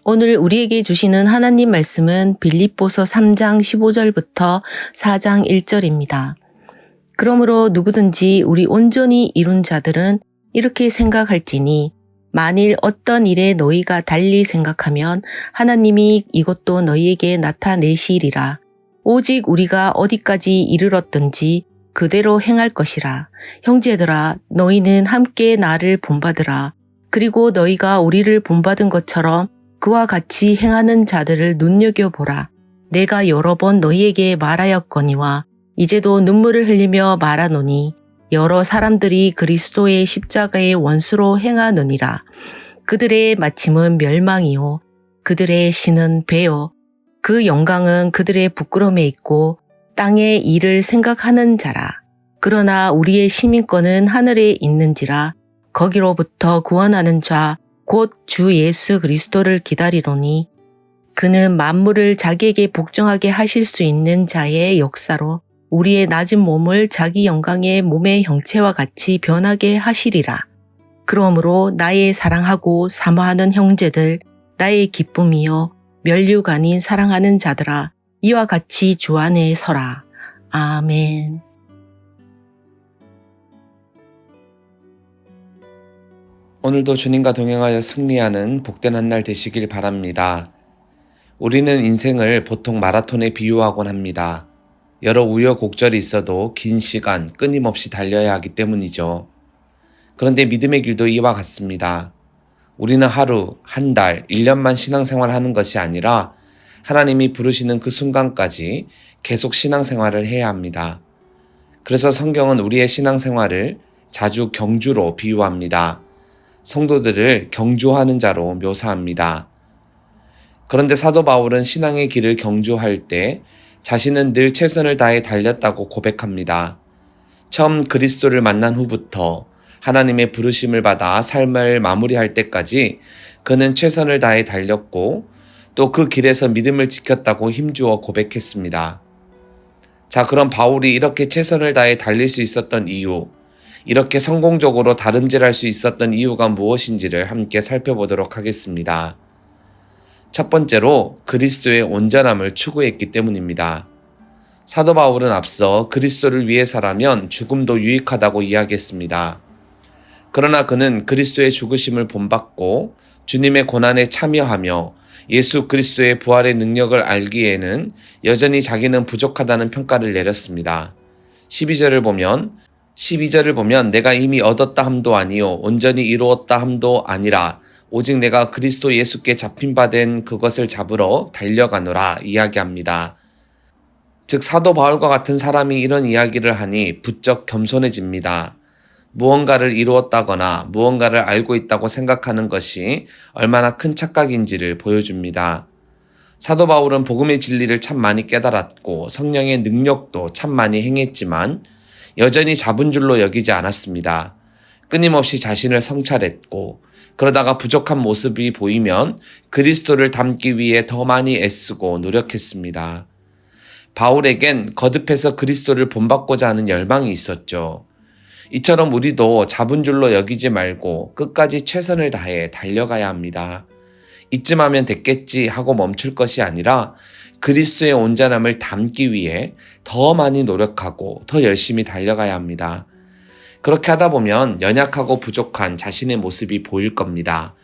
오늘 우리에게 주시는 하나님 말씀은 빌립보서 3장 15절부터 4장 1절입니다. 그러므로 누구든지 우리 온전히 이룬 자들은 이렇게 생각할지니 만일 어떤 일에 너희가 달리 생각하면 하나님이 이것도 너희에게 나타내시리라. 오직 우리가 어디까지 이르렀든지 그대로 행할 것이라. 형제들아, 너희는 함께 나를 본받으라. 그리고 너희가 우리를 본받은 것처럼 그와 같이 행하는 자들을 눈여겨보라. 내가 여러 번 너희에게 말하였거니와 이제도 눈물을 흘리며 말하노니 여러 사람들이 그리스도의 십자가의 원수로 행하느니라. 그들의 마침은 멸망이요 그들의 신은 배요 그 영광은 그들의 부끄러움에 있고 땅의 일을 생각하는 자라. 그러나 우리의 시민권은 하늘에 있는지라. 거기로부터 구원하는 자 곧 주 예수 그리스도를 기다리노니 그는 만물을 자기에게 복종하게 하실 수 있는 자의 역사로 우리의 낮은 몸을 자기 영광의 몸의 형체와 같이 변하게 하시리라. 그러므로 나의 사랑하고 사모하는 형제들, 나의 기쁨이요 멸류가 아닌 사랑하는 자들아, 이와 같이 주 안에 서라. 아멘. 오늘도 주님과 동행하여 승리하는 복된 한 날 되시길 바랍니다. 우리는 인생을 보통 마라톤에 비유하곤 합니다. 여러 우여곡절이 있어도 긴 시간 끊임없이 달려야 하기 때문이죠. 그런데 믿음의 길도 이와 같습니다. 우리는 하루, 한 달, 1년만 신앙생활 하는 것이 아니라 하나님이 부르시는 그 순간까지 계속 신앙생활을 해야 합니다. 그래서 성경은 우리의 신앙생활을 자주 경주로 비유합니다. 성도들을 경주하는 자로 묘사합니다. 그런데 사도 바울은 신앙의 길을 경주할 때 자신은 늘 최선을 다해 달렸다고 고백합니다. 처음 그리스도를 만난 후부터 하나님의 부르심을 받아 삶을 마무리할 때까지 그는 최선을 다해 달렸고 또 그 길에서 믿음을 지켰다고 힘주어 고백했습니다. 자, 그럼 바울이 이렇게 최선을 다해 달릴 수 있었던 이유, 이렇게 성공적으로 다름질할 수 있었던 이유가 무엇인지를 함께 살펴보도록 하겠습니다. 첫 번째로 그리스도의 온전함을 추구했기 때문입니다. 사도 바울은 앞서 그리스도를 위해서라면 죽음도 유익하다고 이야기했습니다. 그러나 그는 그리스도의 죽으심을 본받고 주님의 고난에 참여하며 예수 그리스도의 부활의 능력을 알기에는 여전히 자기는 부족하다는 평가를 내렸습니다. 12절을 보면 내가 이미 얻었다 함도 아니요 온전히 이루었다 함도 아니라 오직 내가 그리스도 예수께 잡힌 바 된 그것을 잡으러 달려가노라 이야기합니다. 즉 사도 바울과 같은 사람이 이런 이야기를 하니 부쩍 겸손해집니다. 무언가를 이루었다거나 무언가를 알고 있다고 생각하는 것이 얼마나 큰 착각인지를 보여줍니다. 사도 바울은 복음의 진리를 참 많이 깨달았고 성령의 능력도 참 많이 행했지만 여전히 잡은 줄로 여기지 않았습니다. 끊임없이 자신을 성찰했고 그러다가 부족한 모습이 보이면 그리스도를 닮기 위해 더 많이 애쓰고 노력했습니다. 바울에겐 거듭해서 그리스도를 본받고자 하는 열망이 있었죠. 이처럼 우리도 잡은 줄로 여기지 말고 끝까지 최선을 다해 달려가야 합니다. 이쯤 하면 됐겠지 하고 멈출 것이 아니라 그리스도의 온전함을 담기 위해 더 많이 노력하고 더 열심히 달려가야 합니다. 그렇게 하다 보면 연약하고 부족한 자신의 모습이 보일 겁니다.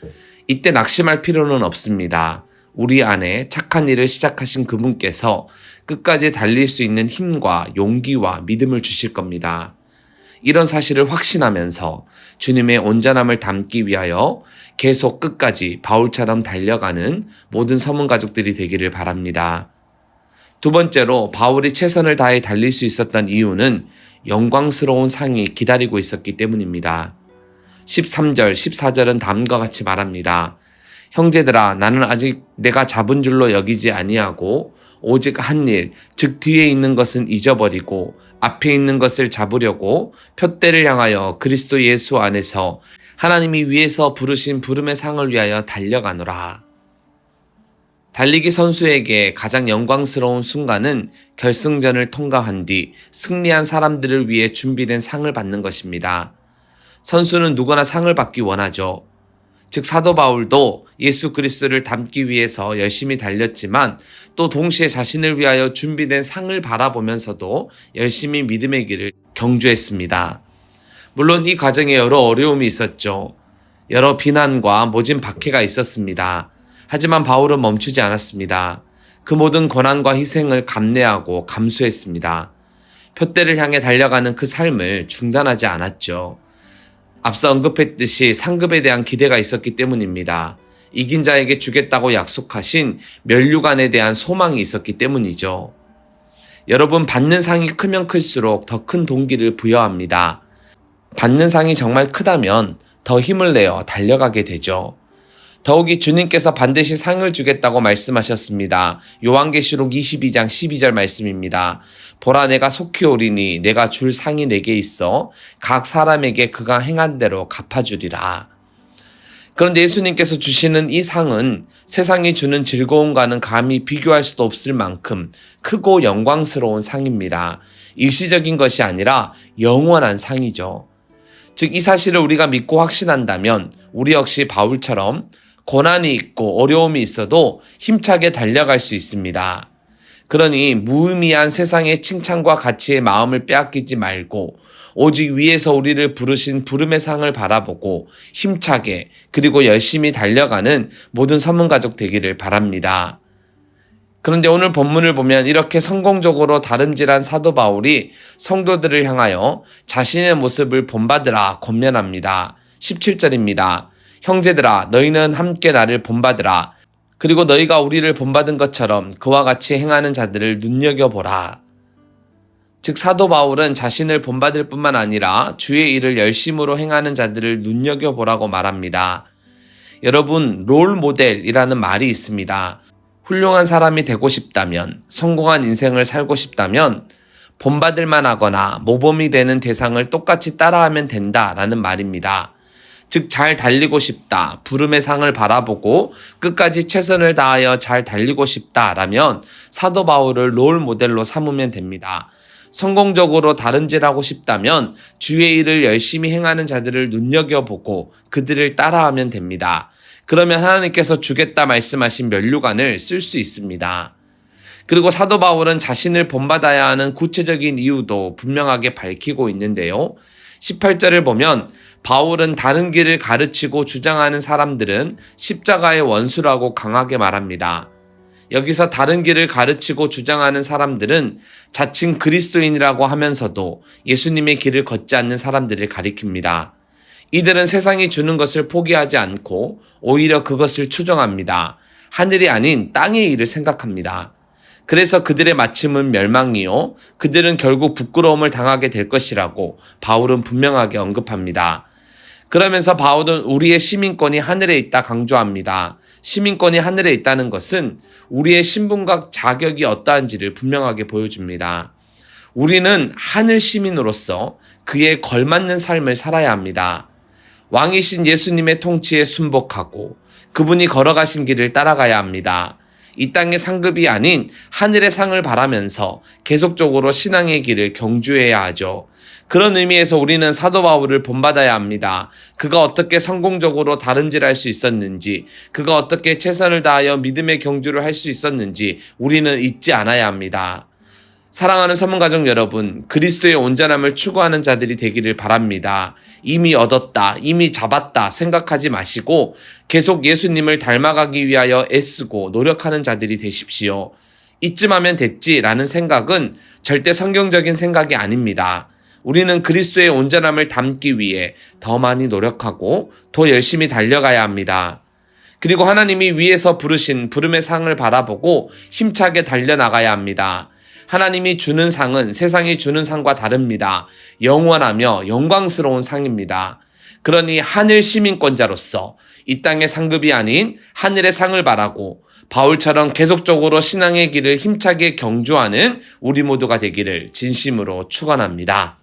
이때 낙심할 필요는 없습니다. 우리 안에 착한 일을 시작하신 그분께서 끝까지 달릴 수 있는 힘과 용기와 믿음을 주실 겁니다. 이런 사실을 확신하면서 주님의 온전함을 담기 위하여 계속 끝까지 바울처럼 달려가는 모든 서문 가족들이 되기를 바랍니다. 두 번째로 바울이 최선을 다해 달릴 수 있었던 이유는 영광스러운 상이 기다리고 있었기 때문입니다. 13절, 14절은 다음과 같이 말합니다. 형제들아, 나는 아직 내가 잡은 줄로 여기지 아니하고 오직 한 일, 즉 뒤에 있는 것은 잊어버리고 앞에 있는 것을 잡으려고 표대를 향하여 그리스도 예수 안에서 하나님이 위에서 부르신 부름의 상을 위하여 달려가노라. 달리기 선수에게 가장 영광스러운 순간은 결승전을 통과한 뒤 승리한 사람들을 위해 준비된 상을 받는 것입니다. 선수는 누구나 상을 받기 원하죠. 즉 사도 바울도 예수 그리스도를 닮기 위해서 열심히 달렸지만 또 동시에 자신을 위하여 준비된 상을 바라보면서도 열심히 믿음의 길을 경주했습니다. 물론 이 과정에 여러 어려움이 있었죠. 여러 비난과 모진 박해가 있었습니다. 하지만 바울은 멈추지 않았습니다. 그 모든 고난과 희생을 감내하고 감수했습니다. 표대를 향해 달려가는 그 삶을 중단하지 않았죠. 앞서 언급했듯이 상급에 대한 기대가 있었기 때문입니다. 이긴 자에게 주겠다고 약속하신 면류관에 대한 소망이 있었기 때문이죠. 여러분, 받는 상이 크면 클수록 더 큰 동기를 부여합니다. 받는 상이 정말 크다면 더 힘을 내어 달려가게 되죠. 더욱이 주님께서 반드시 상을 주겠다고 말씀하셨습니다. 요한계시록 22장 12절 말씀입니다. 보라, 내가 속히 오리니 내가 줄 상이 내게 있어 각 사람에게 그가 행한 대로 갚아주리라. 그런데 예수님께서 주시는 이 상은 세상이 주는 즐거움과는 감히 비교할 수도 없을 만큼 크고 영광스러운 상입니다. 일시적인 것이 아니라 영원한 상이죠. 즉, 이 사실을 우리가 믿고 확신한다면 우리 역시 바울처럼 고난이 있고 어려움이 있어도 힘차게 달려갈 수 있습니다. 그러니 무의미한 세상의 칭찬과 가치의 마음을 빼앗기지 말고 오직 위에서 우리를 부르신 부름의 상을 바라보고 힘차게 그리고 열심히 달려가는 모든 서문가족 되기를 바랍니다. 그런데 오늘 본문을 보면 이렇게 성공적으로 다름질한 사도 바울이 성도들을 향하여 자신의 모습을 본받으라 권면합니다. 17절입니다. 형제들아, 너희는 함께 나를 본받으라. 그리고 너희가 우리를 본받은 것처럼 그와 같이 행하는 자들을 눈여겨보라. 즉, 사도 바울은 자신을 본받을 뿐만 아니라 주의 일을 열심으로 행하는 자들을 눈여겨보라고 말합니다. 여러분, 롤 모델이라는 말이 있습니다. 훌륭한 사람이 되고 싶다면, 성공한 인생을 살고 싶다면 본받을 만하거나 모범이 되는 대상을 똑같이 따라하면 된다라는 말입니다. 즉, 잘 달리고 싶다, 부름의 상을 바라보고 끝까지 최선을 다하여 잘 달리고 싶다라면 사도 바울을 롤 모델로 삼으면 됩니다. 성공적으로 다름질하고 싶다면 주의 일을 열심히 행하는 자들을 눈여겨보고 그들을 따라하면 됩니다. 그러면 하나님께서 주겠다 말씀하신 면류관을 쓸 수 있습니다. 그리고 사도 바울은 자신을 본받아야 하는 구체적인 이유도 분명하게 밝히고 있는데요. 18절을 보면 바울은 다른 길을 가르치고 주장하는 사람들은 십자가의 원수라고 강하게 말합니다. 여기서 다른 길을 가르치고 주장하는 사람들은 자칭 그리스도인이라고 하면서도 예수님의 길을 걷지 않는 사람들을 가리킵니다. 이들은 세상이 주는 것을 포기하지 않고 오히려 그것을 추종합니다. 하늘이 아닌 땅의 일을 생각합니다. 그래서 그들의 마침은 멸망이요, 그들은 결국 부끄러움을 당하게 될 것이라고 바울은 분명하게 언급합니다. 그러면서 바울은 우리의 시민권이 하늘에 있다 강조합니다. 시민권이 하늘에 있다는 것은 우리의 신분과 자격이 어떠한지를 분명하게 보여줍니다. 우리는 하늘 시민으로서 그에 걸맞는 삶을 살아야 합니다. 왕이신 예수님의 통치에 순복하고 그분이 걸어가신 길을 따라가야 합니다. 이 땅의 상급이 아닌 하늘의 상을 바라면서 계속적으로 신앙의 길을 경주해야 하죠. 그런 의미에서 우리는 사도 바울을 본받아야 합니다. 그가 어떻게 성공적으로 다름질할 수 있었는지, 그가 어떻게 최선을 다하여 믿음의 경주를 할 수 있었는지 우리는 잊지 않아야 합니다. 사랑하는 서문가족 여러분, 그리스도의 온전함을 추구하는 자들이 되기를 바랍니다. 이미 얻었다, 이미 잡았다 생각하지 마시고 계속 예수님을 닮아가기 위하여 애쓰고 노력하는 자들이 되십시오. 이쯤 하면 됐지라는 생각은 절대 성경적인 생각이 아닙니다. 우리는 그리스도의 온전함을 담기 위해 더 많이 노력하고 더 열심히 달려가야 합니다. 그리고 하나님이 위에서 부르신 부름의 상을 바라보고 힘차게 달려나가야 합니다. 하나님이 주는 상은 세상이 주는 상과 다릅니다. 영원하며 영광스러운 상입니다. 그러니 하늘 시민권자로서 이 땅의 상급이 아닌 하늘의 상을 바라고 바울처럼 계속적으로 신앙의 길을 힘차게 경주하는 우리 모두가 되기를 진심으로 축원합니다.